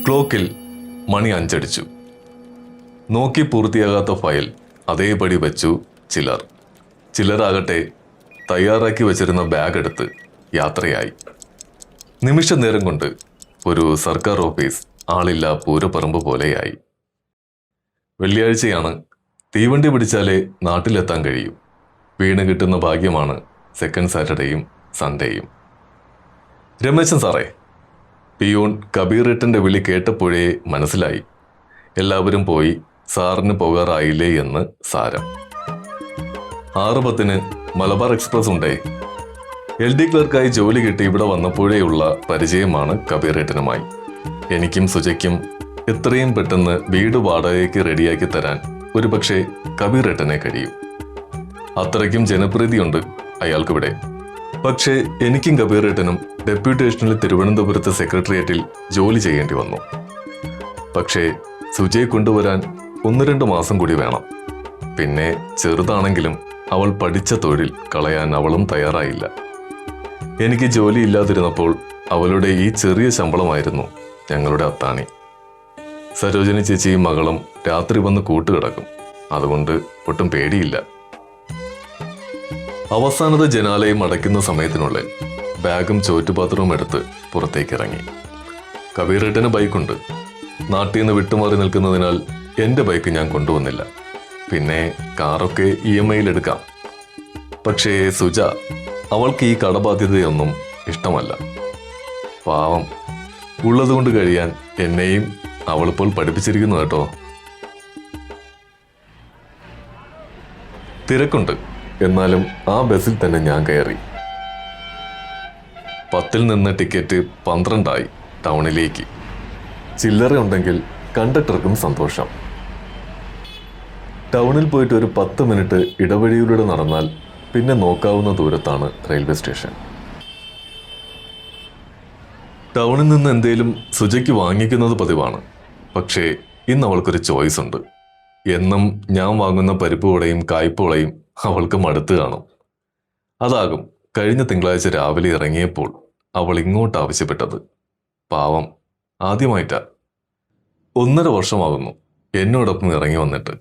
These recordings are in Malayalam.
ക്ലോക്കിൽ മണി 5 അടിച്ചു. നോക്കി പൂർത്തിയാകാത്ത ഫയൽ അതേപടി വെച്ചു ചിലരാകട്ടെ തയ്യാറാക്കി വച്ചിരുന്ന ബാഗ് എടുത്ത് യാത്രയായി. നിമിഷ നേരം കൊണ്ട് ഒരു സർക്കാർ ഓഫീസ് ആളില്ല പൂരപ്പറമ്പ് പോലെയായി. വെള്ളിയാഴ്ചയാണ്. തീവണ്ടി പിടിച്ചാലേ നാട്ടിലെത്താൻ കഴിയൂ. വീണ് കിട്ടുന്ന ഭാഗ്യമാണ് സെക്കൻഡ് സാറ്റർഡേയും സൺഡേയും. രമേശൻ സാറേ, പിയൂൺ കബീറേട്ടൻ്റെ വിളി കേട്ടപ്പോഴേ മനസ്സിലായി എല്ലാവരും പോയി, സാറിന് പോകാറായില്ലേ എന്ന് സാരം. 6:10 മലബാർ എക്സ്പ്രസ് ഉണ്ടേ. LD ക്ലർക്കായി ജോലി കിട്ടി ഇവിടെ വന്നപ്പോഴേയുള്ള പരിചയമാണ് കബീറേട്ടനുമായി. എനിക്കും സുജയ്ക്കും എത്രയും പെട്ടെന്ന് വീട് വാടകയ്ക്ക് റെഡിയാക്കി തരാൻ ഒരുപക്ഷെ കബീറേട്ടനെ കഴിയൂ. അത്രയ്ക്കും ജനപ്രീതിയുണ്ട് അയാൾക്കിവിടെ. പക്ഷേ എനിക്കും കബീറേട്ടനും ഡെപ്യൂട്ടേഷനിൽ തിരുവനന്തപുരത്ത് സെക്രട്ടേറിയറ്റിൽ ജോലി ചെയ്യേണ്ടി വന്നു. പക്ഷേ സുജയെ കൊണ്ടുവരാൻ 1-2 മാസം കൂടി വേണം. പിന്നെ ചെറുതാണെങ്കിലും അവൾ പഠിച്ച തൊഴിൽ കളയാൻ അവളും തയ്യാറായില്ല. എനിക്ക് ജോലി ഇല്ലാതിരുന്നപ്പോൾ അവളുടെ ഈ ചെറിയ ശമ്പളമായിരുന്നു ഞങ്ങളുടെ അത്താണി. സരോജിനി ചേച്ചിയും മകളും രാത്രി വന്ന് കൂട്ടുകിടക്കും. അതുകൊണ്ട് ഒട്ടും പേടിയില്ല. അവസാനത്തെ ജനാലയം അടയ്ക്കുന്ന സമയത്തിനുള്ളിൽ ബാഗും ചോറ്റുപാത്രവും എടുത്ത് പുറത്തേക്കിറങ്ങി. കബീറേട്ടന് ബൈക്കുണ്ട്. നാട്ടിൽ നിന്ന് വിട്ടുമാറി നിൽക്കുന്നതിനാൽ എൻ്റെ ബൈക്ക് ഞാൻ കൊണ്ടുവന്നില്ല. പിന്നെ കാറൊക്കെ EMI എടുക്കാം. പക്ഷേ സുജ, അവൾക്ക് ഈ കടബാധ്യതയൊന്നും ഇഷ്ടമല്ല. പാവം, ഉള്ളതുകൊണ്ട് കഴിയാൻ എന്നെയും അവളിപ്പോൾ പഠിപ്പിച്ചിരിക്കുന്നു കേട്ടോ. തിരക്കുണ്ട്. എന്നാലും ആ ബസ്സിൽ തന്നെ ഞാൻ കയറി. 10 നിന്ന് ടിക്കറ്റ് 12 ടൗണിലേക്ക്. ചില്ലറ ഉണ്ടെങ്കിൽ കണ്ടക്ടർക്കും സന്തോഷം. ടൗണിൽ പോയിട്ട് ഒരു 10 മിനിറ്റ് ഇടവഴിയിലൂടെ നടന്നാൽ പിന്നെ നോക്കാവുന്ന ദൂരത്താണ് റെയിൽവേ സ്റ്റേഷൻ. ടൗണിൽ നിന്ന് എന്തേലും സുജയ്ക്ക് വാങ്ങിക്കുന്നത് പതിവാണ്. പക്ഷേ ഇന്ന് അവൾക്കൊരു ചോയ്സ് ഉണ്ട്. എന്നും ഞാൻ വാങ്ങുന്ന പരിപ്പുവടയും കായ്പുളയും അവൾക്ക് മടുത്ത് കാണും. അതാകും കഴിഞ്ഞ തിങ്കളാഴ്ച രാവിലെ ഇറങ്ങിയപ്പോൾ അവൾ ഇങ്ങോട്ട് ആവശ്യപ്പെട്ടത്. പാവം, ആദ്യമായിട്ടാ. 1.5 വർഷമാകുന്നു എന്നോടൊപ്പം ഇറങ്ങി വന്നിട്ട്.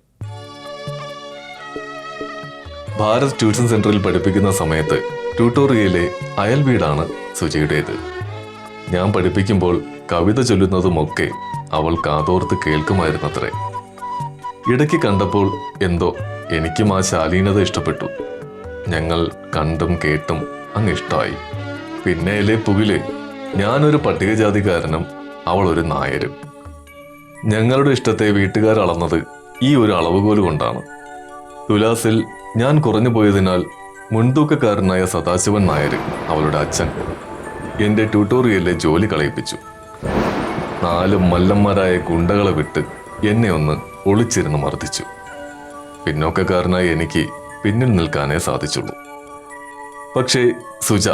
ഭാരത് ട്യൂഷൻ സെന്ററിൽ പഠിപ്പിക്കുന്ന സമയത്ത് ട്യൂട്ടോറിയയിലെ അയൽ വീടാണ് സുജയുടേത്. ഞാൻ പഠിപ്പിക്കുമ്പോൾ കവിത ചൊല്ലുന്നതുമൊക്കെ അവൾ കാതോർത്ത് കേൾക്കുമായിരുന്നത്രേ. ഇടയ്ക്ക് കണ്ടപ്പോൾ എന്തോ എനിക്കും ആ ശാലീനത ഇഷ്ടപ്പെട്ടു. ഞങ്ങൾ കണ്ടും കേട്ടും അങ്ങ് ഇഷ്ടമായി. പിന്നെയല്ലേ പുകില്, ഞാനൊരു പട്ടികജാതിക്കാരനും അവൾ ഒരു നായരും. ഞങ്ങളുടെ ഇഷ്ടത്തെ വീട്ടുകാർ അളന്നത് ഈ ഒരു അളവുകോല് കൊണ്ടാണ്. തുലാസിൽ ഞാൻ കുറഞ്ഞു പോയതിനാൽ മുൻതൂക്കക്കാരനായ സദാശിവൻ നായർ, അവളുടെ അച്ഛൻ, എൻ്റെ ട്യൂട്ടോറിയലിലെ ജോലി കളയിപ്പിച്ചു. 4 മല്ലന്മാരായ ഗുണ്ടകളെ വിട്ട് എന്നെ ഒന്ന് ഒളിച്ചിരുന്ന് മർദ്ദിച്ചു. പിന്നോക്കക്കാരനായ എനിക്ക് പിന്നിൽ നിൽക്കാനേ സാധിച്ചുള്ളൂ. പക്ഷേ സുജ,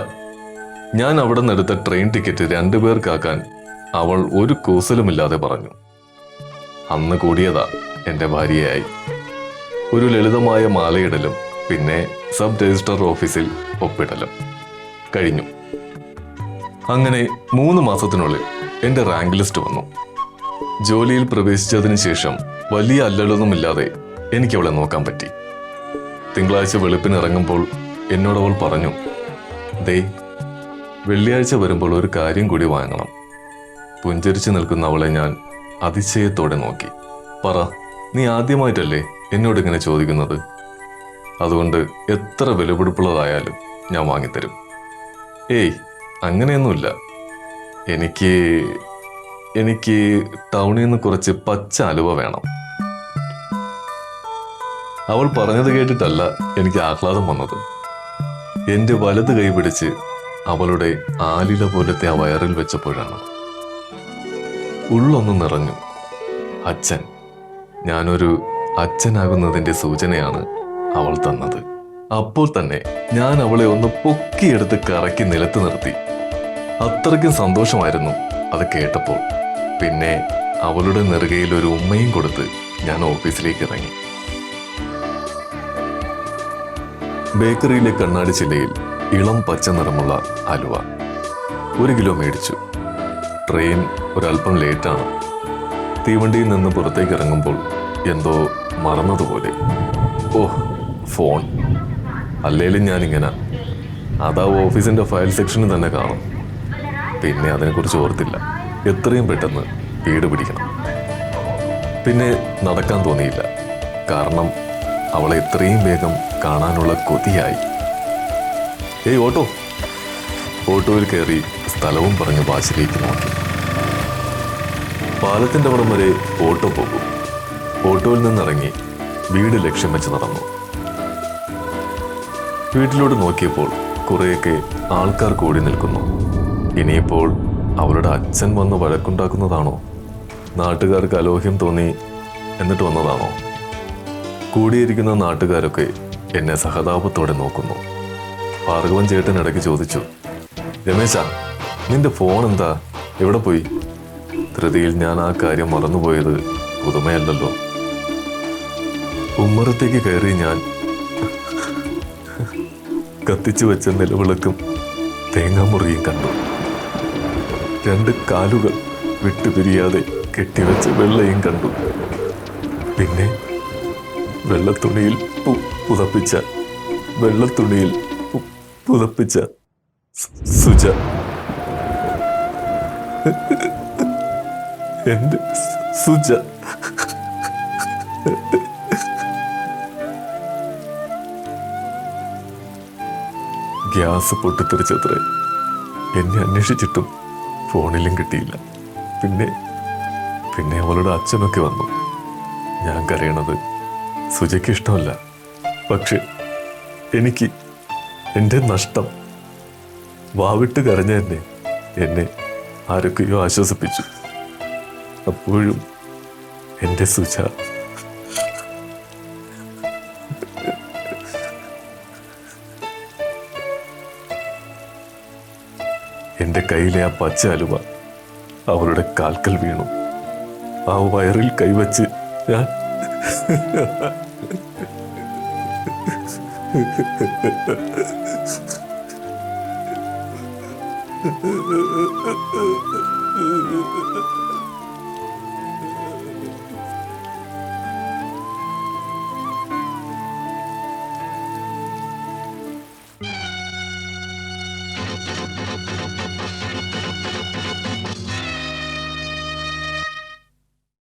ഞാൻ അവിടെ നിന്നെടുത്ത ട്രെയിൻ ടിക്കറ്റ് 2 പേർക്കാക്കാൻ അവൾ ഒരു കൂസലുമില്ലാതെ പറഞ്ഞു. അന്ന് കൂടിയതാ എൻ്റെ ഭാര്യയായി. ഒരു ലളിതമായ മാലയിടലും പിന്നെ സബ് രജിസ്ട്രാർ ഓഫീസിൽ ഒപ്പിടലും കഴിഞ്ഞു. അങ്ങനെ 3 മാസത്തിനുള്ളിൽ എൻ്റെ റാങ്ക് ലിസ്റ്റ് വന്നു. ജോലിയിൽ പ്രവേശിച്ചതിന് ശേഷം വലിയ അല്ലലൊന്നുമില്ലാതെ എനിക്ക് അവളെ നോക്കാൻ പറ്റി. തിങ്കളാഴ്ച വെളുപ്പിന് ഇറങ്ങുമ്പോൾ എന്നോടവൾ പറഞ്ഞു, ദേ, വെള്ളിയാഴ്ച വരുമ്പോൾ ഒരു കാര്യം കൂടി വാങ്ങണം. പുഞ്ചരിച്ചു നിൽക്കുന്ന അവളെ ഞാൻ അതിശയത്തോടെ നോക്കി. പറ, നീ ആദ്യമായിട്ടല്ലേ എന്നോടിങ്ങനെ ചോദിക്കുന്നത്? അതുകൊണ്ട് എത്ര വിലപിടിപ്പുള്ളതായാലും ഞാൻ വാങ്ങിത്തരും. ഏയ്, അങ്ങനെയൊന്നുമില്ല. എനിക്ക് ടൗണിൽ നിന്ന് കുറച്ച് പച്ച അലുവ വേണം. അവൾ പറഞ്ഞത് കേട്ടിട്ടല്ല എനിക്ക് ആഹ്ലാദം വന്നത്. എൻ്റെ വലത് കൈ പിടിച്ച് അവളുടെ ആലില പോലത്തെ ആ വയറിൽ വെച്ചപ്പോഴാണ് ഉള്ളൊന്ന് നിറഞ്ഞു. അച്ഛൻ, ഞാനൊരു അച്ഛനാകുന്നതിൻ്റെ സൂചനയാണ് അവൾ തന്നത്. അപ്പോൾ തന്നെ ഞാൻ അവളെ ഒന്ന് പൊക്കിയെടുത്ത് കറക്കി നിലത്ത് നിർത്തി. അത്രയ്ക്കും സന്തോഷമായിരുന്നു അത് കേട്ടപ്പോൾ. പിന്നെ അവളുടെ നെറുകയിൽ ഒരു ഉമ്മയും കൊടുത്ത് ഞാൻ ഓഫീസിലേക്ക് ഇറങ്ങി. ബേക്കറിയിലെ കണ്ണാടി ചില്ലയിൽ ഇളം പച്ച നിറമുള്ള അലുവ 1 കിലോ മേടിച്ചു. ട്രെയിൻ ഒരല്പം ലേറ്റാണ്. തീവണ്ടിയിൽ നിന്ന് പുറത്തേക്ക് ഇറങ്ങുമ്പോൾ എന്തോ മറന്നതുപോലെ. ഫോൺ. അല്ലേലും ഞാനിങ്ങനെ അതാ ഓഫീസിൻ്റെ ഫയൽ സെക്ഷനിൽ തന്നെ കാണും. പിന്നെ അതിനെക്കുറിച്ച് ഓർത്തില്ല. എത്രയും പെട്ടെന്ന് വീട് പിടിക്കണം. പിന്നെ നടക്കാൻ തോന്നിയില്ല. കാരണം അവളെ എത്രയും വേഗം കാണാനുള്ള കൊതിയായി. ഏയ് ഓട്ടോ. ഓട്ടോയിൽ കയറി സ്ഥലവും പറഞ്ഞ് വാശിലേക്ക് നോക്കി. പാലത്തിൻ്റെ അവിടം വരെ ഓട്ടോ പോകും. ഓട്ടോയിൽ നിന്നിറങ്ങി വീട് ലക്ഷ്യം വെച്ച് നടന്നു. വീട്ടിലോട്ട് നോക്കിയപ്പോൾ കുറേയൊക്കെ ആൾക്കാർ കൂടി നിൽക്കുന്നു. ഇനിയിപ്പോൾ അവളുടെ അച്ഛൻ വന്ന് വഴക്കുണ്ടാക്കുന്നതാണോ? നാട്ടുകാർക്ക് അലോഹ്യം തോന്നി എന്നിട്ട് വന്നതാണോ? കൂടിയിരിക്കുന്ന നാട്ടുകാരൊക്കെ എന്നെ സഹതാപത്തോടെ നോക്കുന്നു. ഭാർഗവൻ ചേട്ടൻ ഇടയ്ക്ക് ചോദിച്ചു, രമേശ, നിന്റെ ഫോൺ എന്താ, എവിടെ പോയി? ധൃതിയിൽ ഞാൻ ആ കാര്യം മറന്നുപോയത് പുതുമയല്ലല്ലോ. ഉമ്മറത്തേക്ക് കയറി ഞാൻ കത്തിച്ചു വെച്ച നിലവിളക്കും തേങ്ങാമുറിയും കണ്ടു. 2 കാലുകൾ വിട്ടുപിരിയാതെ കെട്ടിവെച്ച വെള്ളയും കണ്ടു. പിന്നെ വെള്ളത്തുണിയിൽ പുതപ്പിച്ച സുജ. എന്റെ സുജ. ഗ്യാസ് പൊട്ടിത്തെറിച്ചത്രേ. എന്നെ അന്വേഷിച്ചിട്ടും ഫോണിലും കിട്ടിയില്ല. പിന്നെ അവളുടെ അച്ഛനൊക്കെ വന്നു. ഞാൻ കരയണത് സുജയ്ക്ക് ഇഷ്ടമല്ല. പക്ഷെ എനിക്ക് എൻ്റെ നഷ്ടം. വാവിട്ട് കരഞ്ഞ എന്നെ ആരൊക്കെയോ ആശ്വസിപ്പിച്ചു. അപ്പോഴും എൻ്റെ സുജ. എൻ്റെ കയ്യിലെ ആ പച്ച അലുവ അവളുടെ കാൽക്കൽ വീണു. ആ വയറിൽ കൈവച്ച് ഞാൻ